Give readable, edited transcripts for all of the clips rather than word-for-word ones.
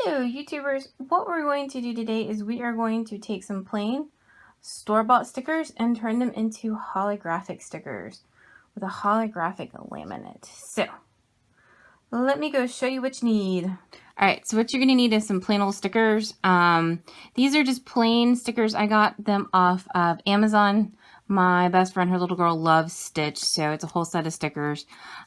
Hello YouTubers, what we're going to do today is we are going to take some plain store-bought stickers and turn them into holographic stickers with a holographic laminate. So let me go show you what you need. Alright, so what you're going to need is some plain old stickers. These are just plain stickers. I got them off of Amazon. My best friend, her little girl, loves Stitch, so it's a whole set of stickers.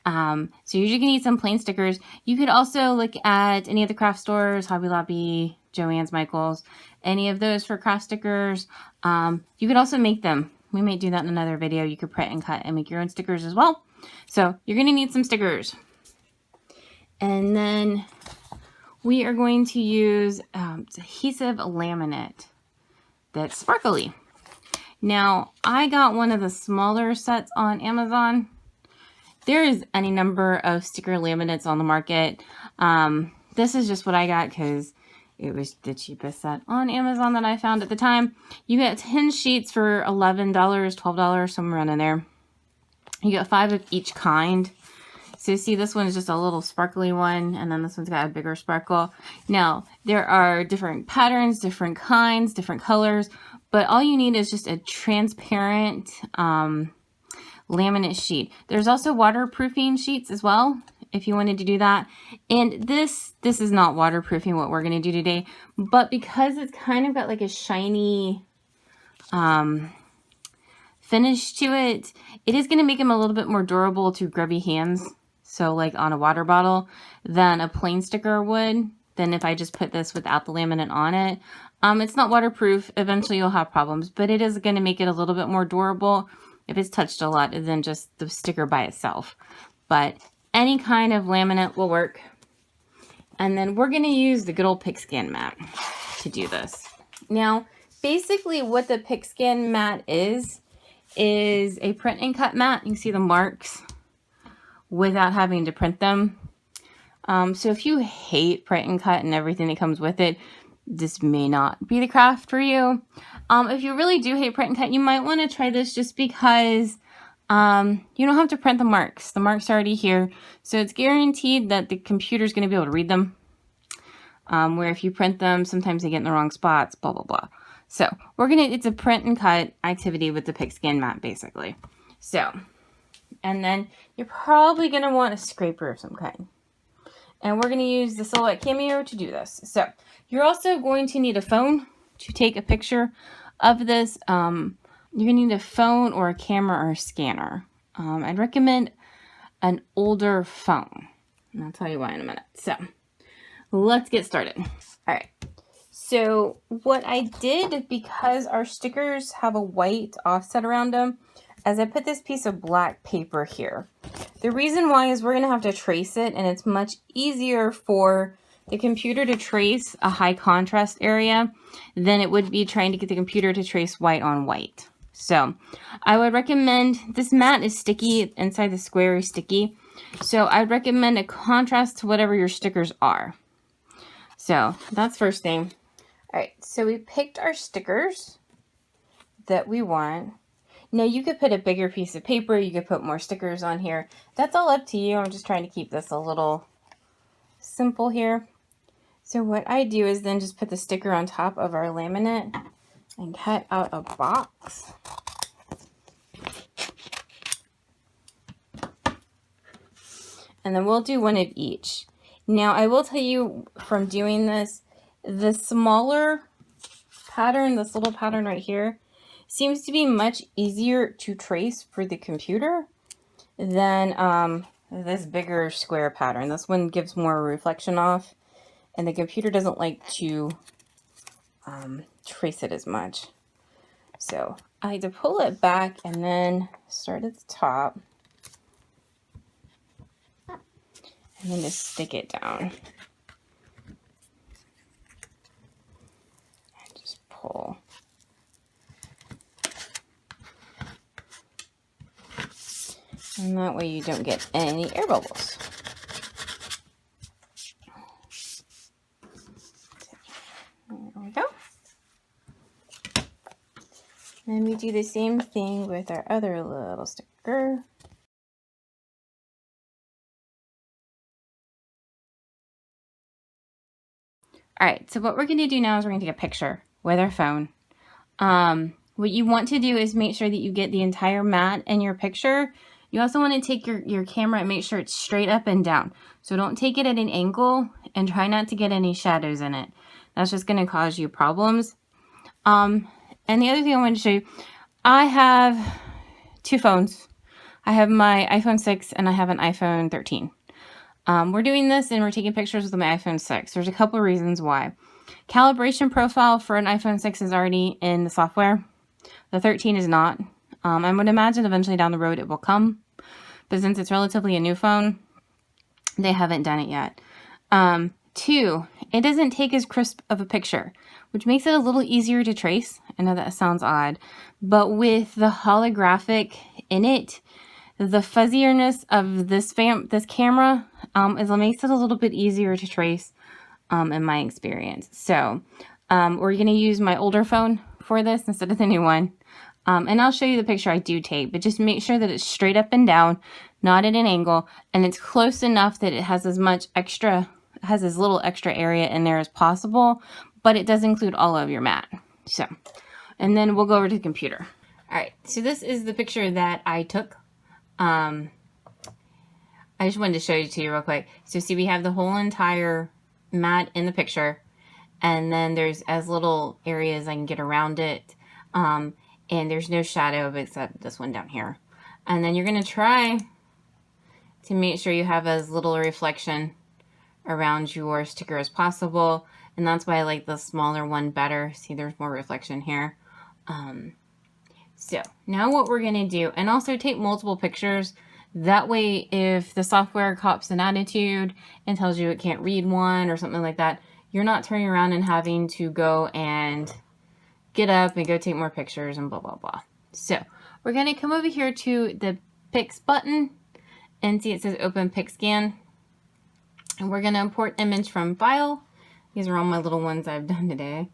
So you're usually going to need some plain stickers. You could also look at any of the craft stores, Hobby Lobby, Joann's, Michael's, any of those for craft stickers. You could also make them. We might do that in another video. You could print and cut and make your own stickers as well. So you're going to need some stickers. And then we are going to use adhesive laminate that's sparkly. Now, I got one of the smaller sets on Amazon. There is any number of sticker laminates on the market. This is just what I got because it was the cheapest set on Amazon that I found at the time. You get 10 sheets for $11, $12, somewhere around in there. You get 5 of each kind. So you see, this one is just a little sparkly one, and then this one's got a bigger sparkle. Now, there are different patterns, different kinds, different colors, but all you need is just a transparent laminate sheet. There's also waterproofing sheets as well, if you wanted to do that. And this is not waterproofing, what we're going to do today, but because it's kind of got like a shiny finish to it, it is going to make them a little bit more durable to grubby hands. So like on a water bottle than a plain sticker would, than if I just put this without the laminate on it. It's not waterproof. Eventually you'll have problems, but it is going to make it a little bit more durable if it's touched a lot than just the sticker by itself. But any kind of laminate will work. And then we're going to use the good old Pixscan Mat to do this. Now, basically what the Pixscan Mat is a print and cut mat. You can see the marks without having to print them. So if you hate print and cut and everything that comes with it, this may not be the craft for you. If you really do hate print and cut, you might want to try this just because you don't have to print the marks. The marks are already here. So it's guaranteed that the computer is going to be able to read them. Where if you print them, sometimes they get in the wrong spots, blah, blah, blah. So it's a print and cut activity with the Pixscan Mat, basically. So, and then you're probably going to want a scraper of some kind. And we're going to use the Silhouette Cameo to do this. So you're also going to need a phone to take a picture of this. You're going to need a phone or a camera or a scanner. I'd recommend an older phone. And I'll tell you why in a minute. So let's get started. All right. So what I did, because our stickers have a white offset around them, as I put this piece of black paper here. The reason why is we're going to have to trace it, and it's much easier for the computer to trace a high contrast area than it would be trying to get the computer to trace white on white. So I would recommend, this mat is sticky, inside the square is sticky. So I'd recommend a contrast to whatever your stickers are. So that's first thing. All right, so we picked our stickers that we want. Now you could put a bigger piece of paper, you could put more stickers on here. That's all up to you. I'm just trying to keep this a little simple here. So what I do is then just put the sticker on top of our laminate and cut out a box. And then we'll do one of each. Now I will tell you from doing this, the smaller pattern, this little pattern right here, seems to be much easier to trace for the computer than this bigger square pattern. This one gives more reflection off, and the computer doesn't like to trace it as much. So I had to pull it back and then start at the top and then just stick it down. And just pull. And that way you don't get any air bubbles. There we go. Then we do the same thing with our other little sticker. All right, so what we're going to do now is we're going to take a picture with our phone. What you want to do is make sure that you get the entire mat in your picture. You also want to take your camera and make sure it's straight up and down. So don't take it at an angle and try not to get any shadows in it. That's just going to cause you problems. And the other thing I wanted to show you, I have two phones. I have my iPhone 6 and I have an iPhone 13. We're doing this and we're taking pictures with my iPhone 6. There's a couple of reasons why. Calibration profile for an iPhone 6 is already in the software. The 13 is not. I would imagine eventually down the road it will come. But since it's relatively a new phone, they haven't done it yet. Two, it doesn't take as crisp of a picture, which makes it a little easier to trace. I know that sounds odd, but with the holographic in it, the fuzziness of this camera makes it a little bit easier to trace in my experience. So we're going to use my older phone for this instead of the new one. And I'll show you the picture I do take, but just make sure that it's straight up and down, not at an angle, and it's close enough that it has as little extra area in there as possible, but it does include all of your mat. So, and then we'll go over to the computer. All right, so this is the picture that I took. I just wanted to show it to you real quick. So see, we have the whole entire mat in the picture, and then there's as little areas I can get around it. And there's no shadow except this one down here. And then you're going to try to make sure you have as little reflection around your sticker as possible. And that's why I like the smaller one better. See, there's more reflection here. So now what we're going to do, and also take multiple pictures. That way, if the software cops an attitude and tells you it can't read one or something like that, you're not turning around and having to go and get up and go take more pictures and blah, blah, blah. So we're going to come over here to the Pix button and see it says Open Pixscan. And we're going to import image from file. These are all my little ones I've done today.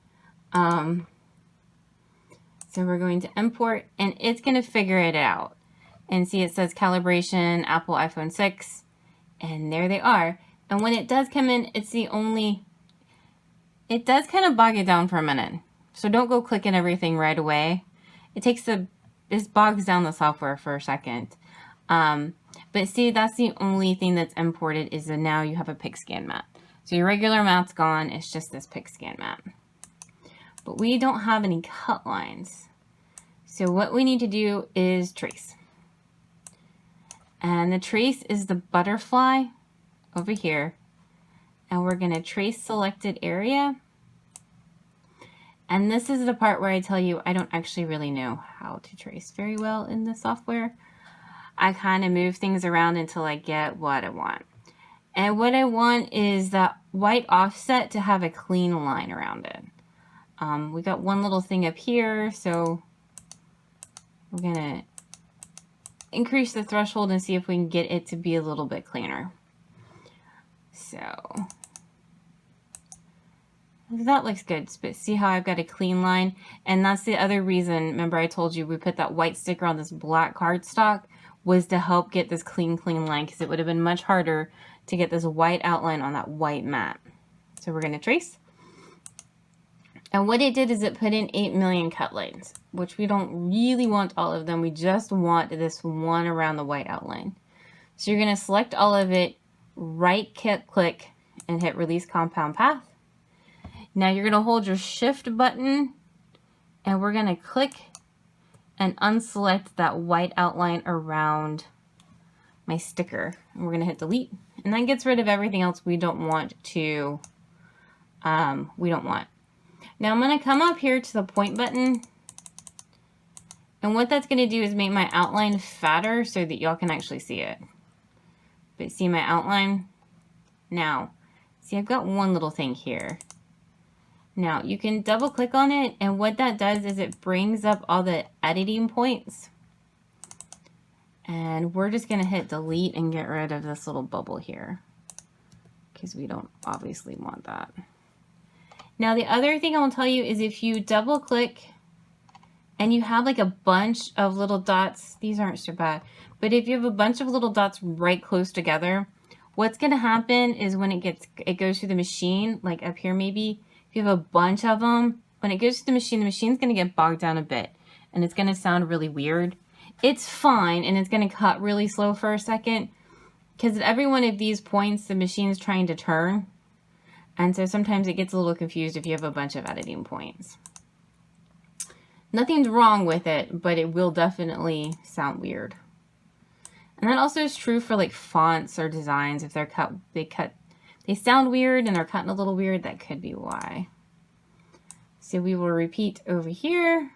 So we're going to import, and it's going to figure it out. And see it says calibration, Apple iPhone 6, and there they are. And when it does come in, it does kind of bog it down for a minute. So don't go clicking everything right away. This bogs down the software for a second. But see, that's the only thing that's imported is that now you have a Pixscan Mat. So your regular mat's gone, it's just this Pixscan Mat. But we don't have any cut lines. So what we need to do is trace. And the trace is the butterfly over here. And we're going to trace selected area. And this is the part where I tell you I don't actually really know how to trace very well in the software. I kind of move things around until I get what I want. And what I want is that white offset to have a clean line around it. We got one little thing up here, so we're going to increase the threshold and see if we can get it to be a little bit cleaner. So that looks good, but see how I've got a clean line? And that's the other reason, remember I told you we put that white sticker on this black cardstock, was to help get this clean line, because it would have been much harder to get this white outline on that white mat. So we're going to trace. And what it did is it put in 8 million cut lines, which we don't really want all of them. We just want this one around the white outline. So you're going to select all of it, right click, and hit Release Compound Path. Now you're going to hold your Shift button, and we're going to click and unselect that white outline around my sticker. And we're going to hit Delete, and that gets rid of everything else we don't want to, Now I'm going to come up here to the point button, and what that's going to do is make my outline fatter so that y'all can actually see it. But see my outline? Now, see I've got one little thing here. Now you can double click on it, and what that does is it brings up all the editing points. And we're just going to hit delete and get rid of this little bubble here, because we don't obviously want that. Now the other thing I will tell you is if you double click and you have like a bunch of little dots, these aren't so bad, but if you have a bunch of little dots right close together, What's going to happen is when it goes through the machine, like up here maybe, if you have a bunch of them, when it goes through the machine's going to get bogged down a bit, and it's going to sound really weird. It's fine, and it's going to cut really slow for a second, because at every one of these points, the machine's trying to turn, and so sometimes it gets a little confused if you have a bunch of editing points. Nothing's wrong with it, but it will definitely sound weird. And that also is true for like fonts or designs. If they sound weird and they're cutting a little weird, that could be why. So we will repeat over here.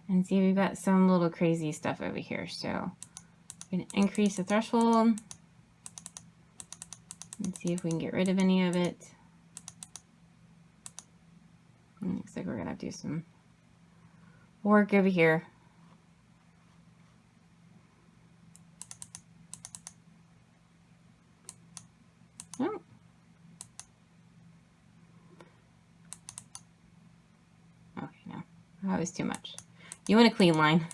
And see, we've got some little crazy stuff over here. So I'm going to increase the threshold and see if we can get rid of any of it. Looks like we're going to have to do some work over here. Oh. Okay, no, that was too much. You want a clean line.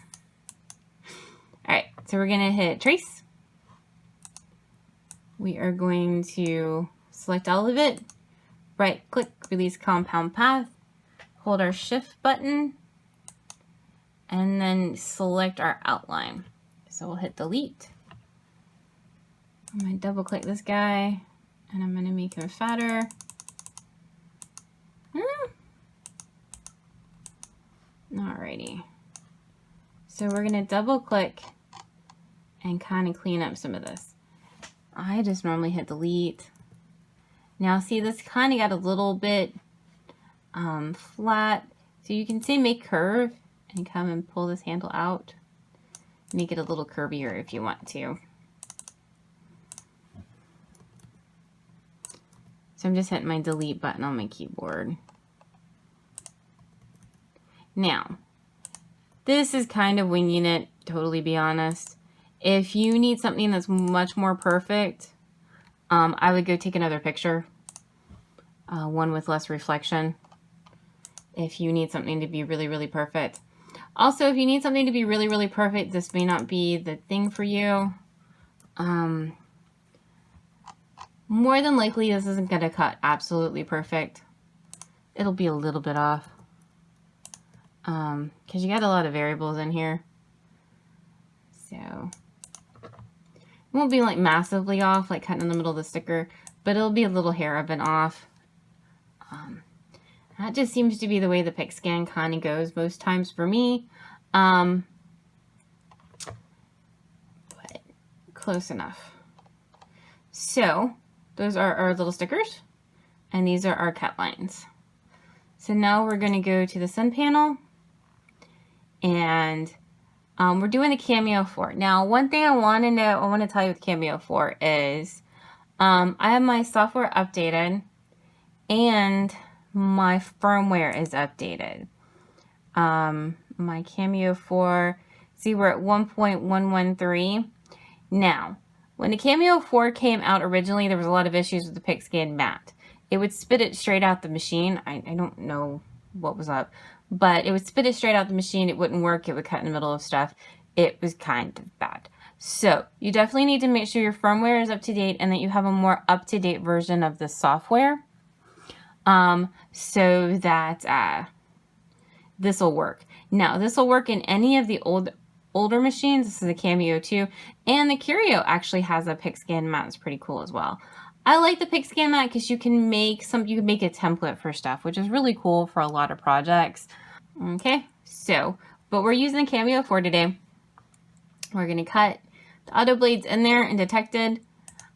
All right, so we're going to hit trace. We are going to select all of it, right click, release compound path, hold our shift button, and then select our outline. So we'll hit delete. I'm going to double click this guy, and I'm going to make him fatter. Alrighty. So we're going to double click and kind of clean up some of this. I just normally hit delete. Now see, this kind of got a little bit flat. So you can say make curve and come and pull this handle out. Make it a little curvier if you want to. So I'm just hitting my delete button on my keyboard. Now, this is kind of winging it, totally be honest. If you need something that's much more perfect, I would go take another picture, one with less reflection, if you need something to be really, really perfect. Also, if you need something to be really, really perfect, this may not be the thing for you. More than likely, this isn't going to cut absolutely perfect. It'll be a little bit off. Because you got a lot of variables in here. So, it won't be like massively off, like cutting in the middle of the sticker, but it'll be a little hair up and off. That just seems to be the way the Pixscan kind of goes most times for me. But close enough. So, those are our little stickers, and these are our cut lines. So now we're going to go to the sun panel, and we're doing the Cameo 4. Now, one thing I want to tell you with Cameo 4 is I have my software updated and my firmware is updated. My Cameo 4, see, we're at 1.113. Now, when the Cameo 4 came out originally, there was a lot of issues with the Pixscan Mat. It would spit it straight out the machine. I don't know what was up, but it would spit it straight out the machine. It wouldn't work. It would cut in the middle of stuff. It was kind of bad. So you definitely need to make sure your firmware is up to date and that you have a more up-to-date version of the software, so that this will work. Now, this will work in any of the older machines. This is the Cameo 2, and the Curio actually has a Pixscan Mat. It's pretty cool as well. I like the Pixscan Mat because you can make a template for stuff, which is really cool for a lot of projects. Okay, so, but we're using the Cameo 4 today. We're going to cut the auto blades in there and detected.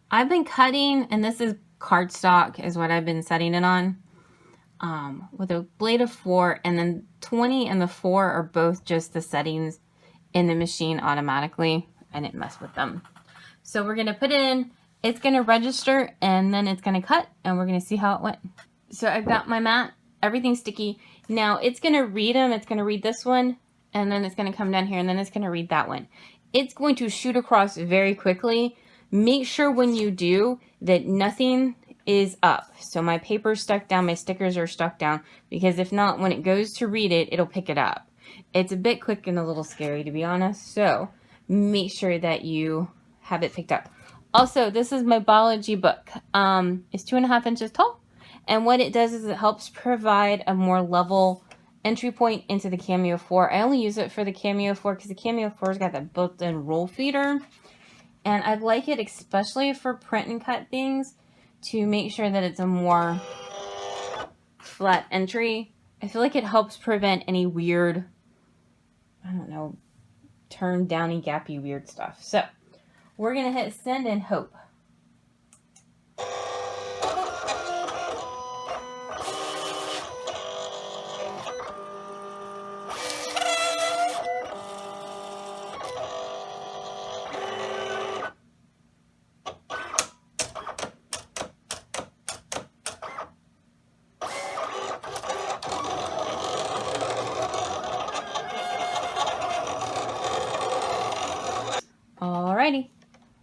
I've been cutting, and this is cardstock is what I've been setting it on, with a blade of 4, and then 20 and the 4 are both just the settings in the machine automatically. I didn't mess with them. So we're going to put it in. It's going to register, and then it's going to cut, and we're going to see how it went. So I've got my mat, everything's sticky. Now it's going to read them. It's going to read this one, and then it's going to come down here, and then it's going to read that one. It's going to shoot across very quickly. Make sure when you do that nothing is up. So my paper's stuck down, my stickers are stuck down, because if not, when it goes to read it, it'll pick it up. It's a bit quick and a little scary, to be honest. So make sure that you have it picked up. Also, this is my biology book. It's 2.5 inches tall. And what it does is it helps provide a more level entry point into the Cameo 4. I only use it for the Cameo 4 because the Cameo 4's got that built-in roll feeder. And I like it especially for print and cut things to make sure that it's a more flat entry. I feel like it helps prevent any weird, I don't know, turn downy, gappy, weird stuff. So we're going to hit send and hope. Alrighty,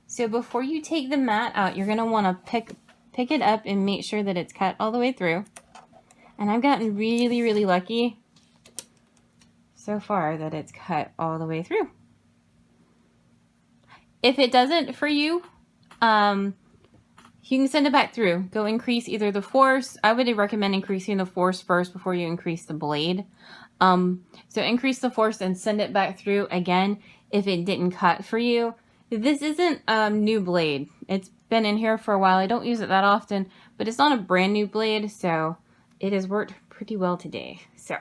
so before you take the mat out, you're going to want to pick it up and make sure that it's cut all the way through. And I've gotten really, really lucky so far that it's cut all the way through. If it doesn't for you, you can send it back through. Go increase either the force. I would recommend increasing the force first before you increase the blade. So increase the force and send it back through again if it didn't cut for you. This isn't a new blade. It's been in here for a while. I don't use it that often, but it's not a brand new blade, so it has worked pretty well today. So,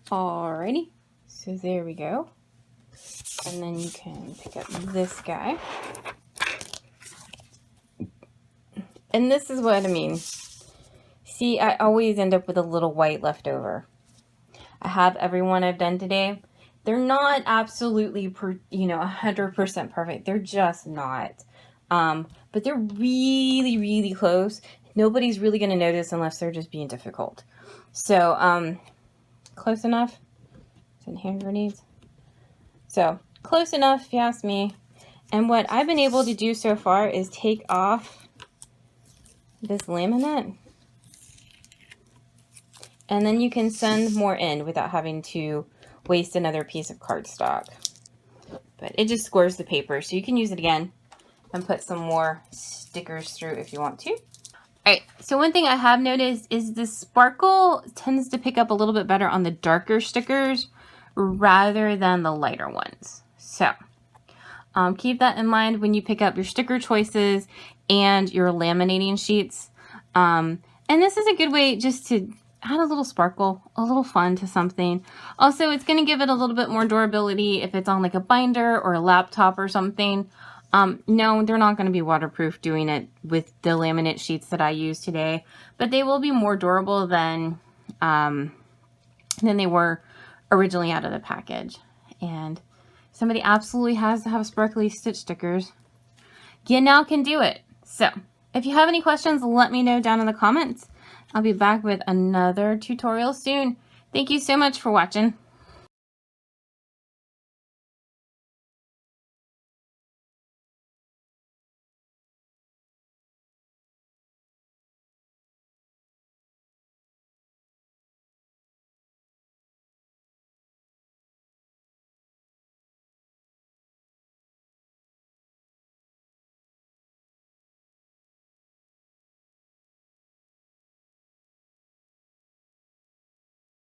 alrighty. So there we go. And then you can pick up this guy. And this is what I mean. See, I always end up with a little white left over. I have every one I've done today. They're not absolutely, 100% perfect. They're just not. But they're really, really close. Nobody's really going to notice unless they're just being difficult. So, close enough. Send hand grenades. So, close enough, if you ask me. And what I've been able to do so far is take off this laminate. And then you can send more in without having to waste another piece of cardstock. But it just squares the paper, so you can use it again and put some more stickers through if you want to. Alright, so one thing I have noticed is the sparkle tends to pick up a little bit better on the darker stickers rather than the lighter ones. So keep that in mind when you pick up your sticker choices and your laminating sheets. And this is a good way just to add a little sparkle, a little fun to something. Also, it's going to give it a little bit more durability if it's on like a binder or a laptop or something. No, they're not going to be waterproof doing it with the laminate sheets that I use today, but they will be more durable than they were originally out of the package. And somebody absolutely has to have sparkly stitch stickers. You now can do it. So if you have any questions, let me know down in the comments. I'll be back with another tutorial soon. Thank you so much for watching.